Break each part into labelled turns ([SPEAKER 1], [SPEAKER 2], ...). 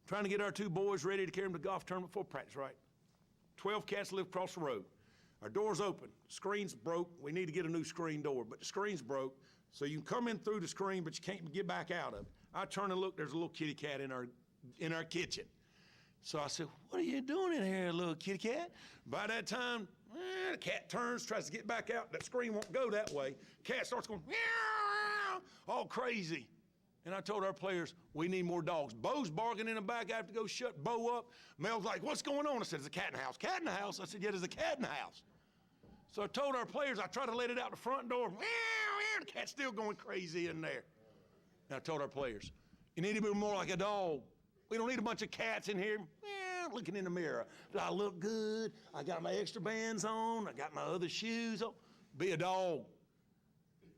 [SPEAKER 1] Trying to get our two boys ready to carry them to golf tournament for practice, right? 12 cats live across the road. Our door's open. Screen's broke. We need to get a new screen door, but the screen's broke, so you can come in through the screen, but you can't get back out of it. I turn and look, there's a little kitty cat in our kitchen. So I said, what are you doing in here, little kitty cat? By that time, the cat turns, tries to get back out. That screen won't go that way. Cat starts going, meow, all crazy. And I told our players, we need more dogs. Bo's barking in the back. I have to go shut Bo up. Mel's like, what's going on? I said, there's a cat in the house. Cat in the house? I said, yeah, there's a cat in the house. So I told our players, I tried to let it out the front door. Meow, meow, the cat's still going crazy in there. And I told our players, you need to be more like a dog. We don't need a bunch of cats in here looking in the mirror. Do I look good? I got my extra bands on. I got my other shoes on. Be a dog.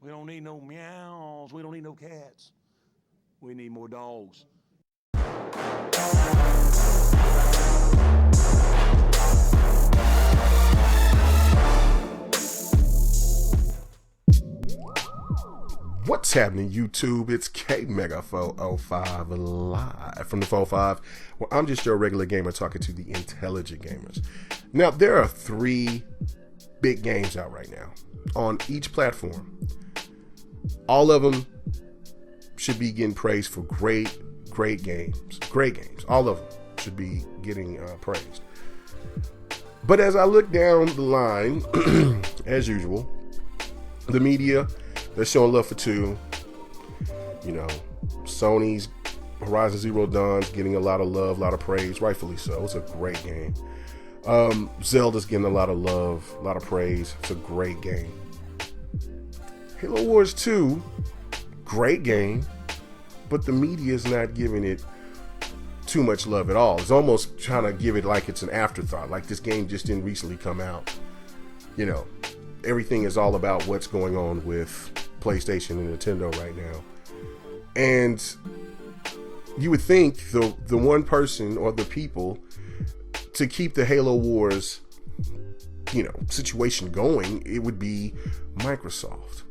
[SPEAKER 1] We don't need no meows. We don't need no cats. We need more dogs.
[SPEAKER 2] What's happening, YouTube? It's K-Mega405 live from the 405, where I'm just your regular gamer talking to the intelligent gamers. Now, there are 3 big games out right now on each platform. All of them should be getting praised for great games. Great games. All of them should be getting praised. But as I look down the line, as usual, the media, they're showing love for 2. You know, Sony's Horizon Zero Dawn's getting a lot of love, a lot of praise, rightfully so. It's a great game. Zelda's getting a lot of love, a lot of praise. It's a great game. Halo Wars 2, great game, but the media is not giving it too much love at all. It's almost trying to give it like it's an afterthought, like this game just didn't recently come out. You know, everything is all about what's going on with PlayStation and Nintendo right now. And you would think the one person or the people to keep the Halo Wars, you know, situation going, it would be Microsoft.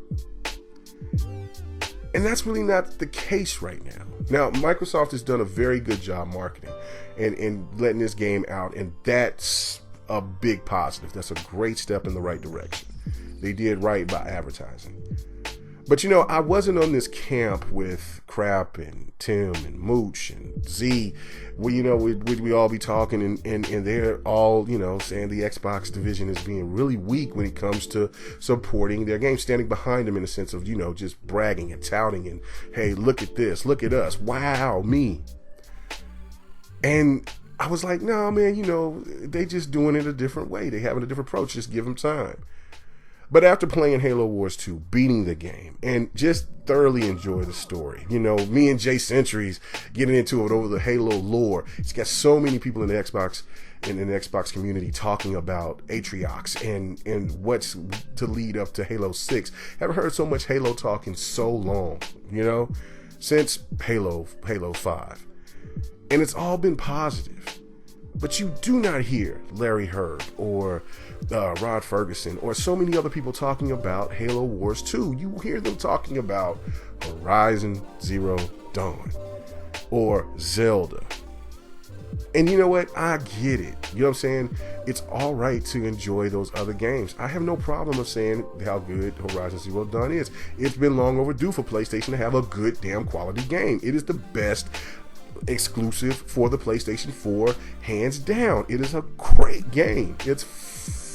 [SPEAKER 2] And that's really not the case right now. Now, Microsoft has done a very good job marketing and letting this game out, and that's a big positive. That's a great step in the right direction. They did right by advertising. But you know, I wasn't on this camp with Crap and Tim and Mooch and Z. Well, you know, we all be talking and they're all, you know, saying the Xbox division is being really weak when it comes to supporting their game, standing behind them in a sense of, you know, just bragging and touting and, hey, look at this, look at us, wow, me. And I was like, no, man, you know, they just doing it a different way. They having a different approach. Just give them time. But after playing Halo Wars 2, beating the game, and just thoroughly enjoy the story, you know, me and Jay Centuries getting into it over the Halo lore. It's got so many people in the Xbox community talking about Atriox and what's to lead up to Halo 6. Haven't heard so much Halo talk in so long, you know, since Halo 5. And it's all been positive. But you do not hear Larry Herd or Rod Ferguson or so many other people talking about Halo Wars 2. You hear them talking about Horizon Zero Dawn or Zelda. And you know what? I get it. You know what I'm saying? It's all right to enjoy those other games. I have no problem of saying how good Horizon Zero Dawn is. It's been long overdue for PlayStation to have a good damn quality game. It is the best exclusive for the PlayStation 4, hands down. It is a great game. It's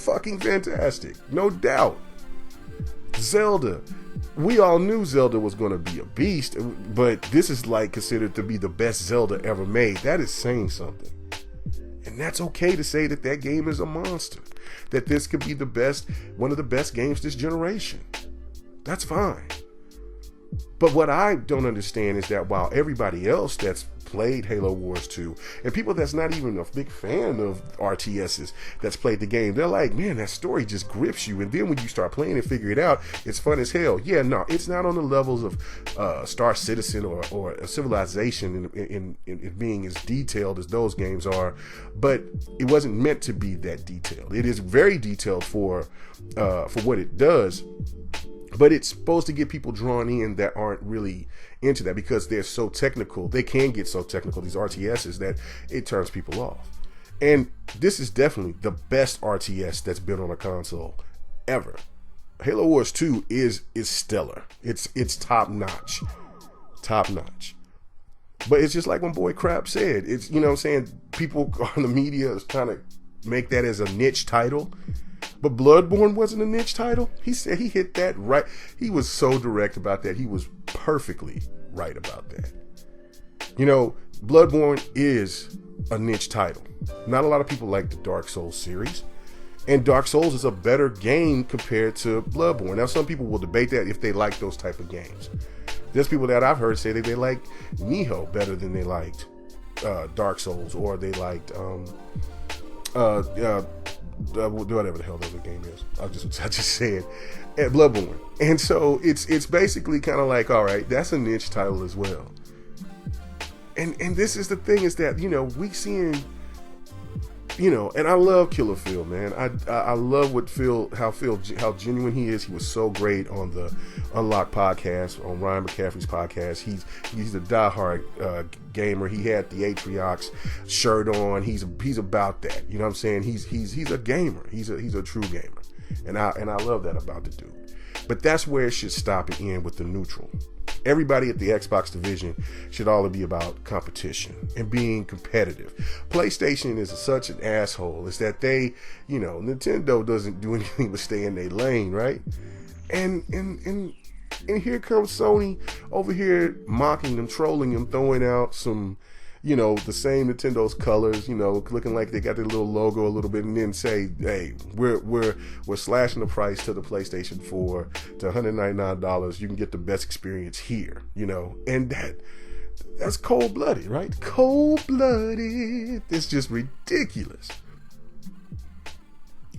[SPEAKER 2] fucking fantastic, no doubt. Zelda, we all knew Zelda was going to be a beast, but this is like considered to be the best Zelda ever made. That is saying something. And that's okay to say that that game is a monster, that this could be the best, one of the best games this generation. That's fine. But what I don't understand is that while everybody else that's played Halo Wars 2, and people that's not even a big fan of RTSs that's played the game, they're like, man, that story just grips you. And then when you start playing and figure it out, it's fun as hell. Yeah, no, it's not on the levels of Star Citizen or a Civilization in being as detailed as those games are, but it wasn't meant to be that detailed. It is very detailed for what it does. But it's supposed to get people drawn in that aren't really into that because they're so technical. They can get so technical, these RTSs, that it turns people off. And this is definitely the best RTS that's been on a console ever. Halo Wars 2 is stellar. It's top notch. Top notch. But it's just like when Boy Crap said, it's, you know what I'm saying, people on the media is trying to make that as a niche title. But Bloodborne wasn't a niche title. He said he hit that right. He was so direct about that. He was perfectly right about that. You know, Bloodborne is a niche title. Not a lot of people like the Dark Souls series. And Dark Souls is a better game compared to Bloodborne. Now, some people will debate that if they like those type of games. There's people that I've heard say that they like Nioh better than they liked Dark Souls, or they liked whatever the hell the other game is. I just said at Bloodborne. And so it's basically kind of like, all right, that's a niche title as well. And this is the thing, is that, you know, we seeing, you know, and I love Killer Phil, man. I love how genuine he is. He was so great on the Unlocked podcast, on Ryan McCaffrey's podcast. He's a diehard gamer. He had the Atriox shirt on. He's about that. You know what I'm saying? He's a gamer. He's a true gamer, and I love that about the dude. But that's where it should stop and end, with the neutral. Everybody at the Xbox division should all be about competition and being competitive. PlayStation is such an asshole. Is that they, you know, Nintendo doesn't do anything but stay in their lane, right? And here comes Sony over here mocking them, trolling them, throwing out some, you know, the same Nintendo's colors, you know, looking like they got their little logo a little bit, and then say, hey, we're slashing the price to the PlayStation 4 to $199. You can get the best experience here, you know, and that's cold-blooded, right? Cold-blooded. It's just ridiculous.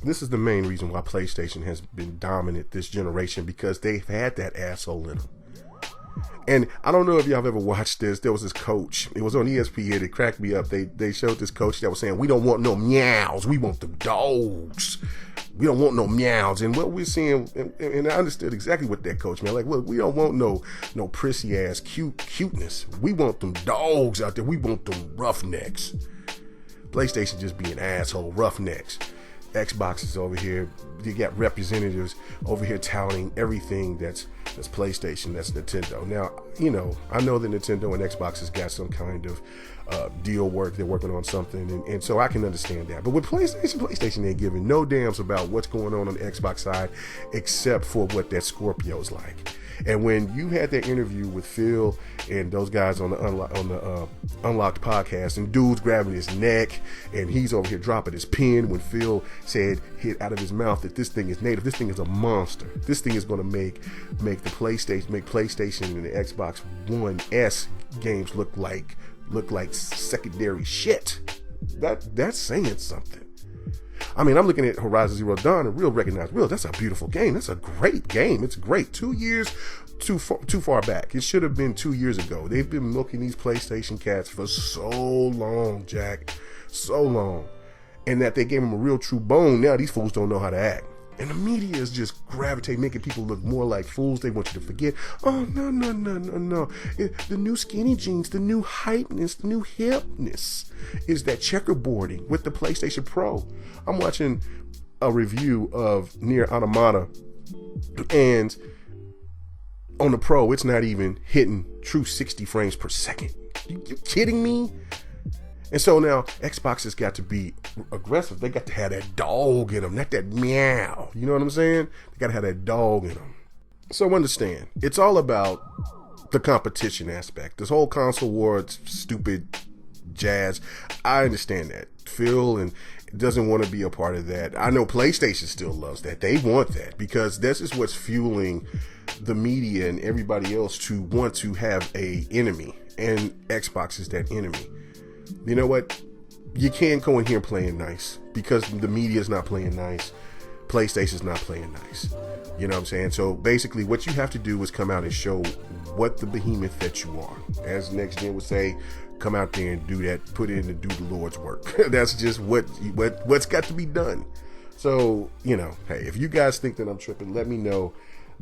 [SPEAKER 2] This is the main reason why PlayStation has been dominant this generation, because they've had that asshole in them. And I don't know if y'all have ever watched this. There was this coach. It was on ESPN. It cracked me up. They showed this coach that was saying, we don't want no meows. We want the dogs. We don't want no meows. And what we're seeing, and I understood exactly what that coach meant. Like, look, we don't want no prissy ass cuteness. We want them dogs out there. We want them roughnecks. PlayStation just being asshole roughnecks. Xbox is over here. You got representatives over here touting everything that's PlayStation, that's Nintendo. Now, you know, I know that Nintendo and Xbox has got some kind of deal work. They're working on something, and so I can understand that. But with PlayStation ain't giving no damns about what's going on the Xbox side, except for what that Scorpio's like. And when you had that interview with Phil and those guys on the Unlocked podcast, and dude's grabbing his neck, and he's over here dropping his pen when Phil said, hit out of his mouth, that this thing is native. This thing is a monster. This thing is going to make PlayStation and the Xbox One S games look like secondary shit. That's saying something. I mean, I'm looking at Horizon Zero Dawn and recognize, that's a beautiful game. That's a great game. It's great. 2 years too far back. It should have been 2 years ago. They've been milking these PlayStation cats for so long, Jack. So long. And that they gave them a real true bone. Now these fools don't know how to act. And the media is just gravitating, making people look more like fools. They want you to forget. Oh, no. The new skinny jeans, the new hypeness, the new hipness is that checkerboarding with the PlayStation Pro. I'm watching a review of Nier Automata, and on the Pro, it's not even hitting true 60 frames per second. You kidding me? And so now Xbox has got to be aggressive. They got to have that dog in them, not that meow. You know what I'm saying? They got to have that dog in them. So understand, it's all about the competition aspect. This whole console war, stupid jazz. I understand that. Phil and doesn't want to be a part of that. I know PlayStation still loves that. They want that, because this is what's fueling the media and everybody else to want to have a enemy, and Xbox is that enemy. You know what? You can't go in here playing nice, because the media is not playing nice. PlayStation's not playing nice. You know what I'm saying? So basically what you have to do is come out and show what the behemoth that you are. As Next Gen would say, come out there and do that, put in and do the Lord's work. That's just what's got to be done. So, you know, hey, if you guys think that I'm tripping, let me know.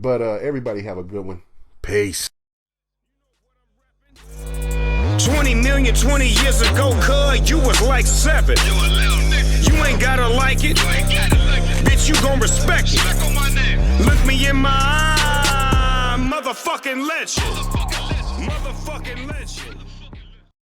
[SPEAKER 2] But everybody have a good one. Peace.
[SPEAKER 3] 20 million 20 years ago, cuz you was like 7. You ain't gotta like it. Bitch, you gon' respect it. Look me in my eye, motherfucking legend. Motherfucking legend.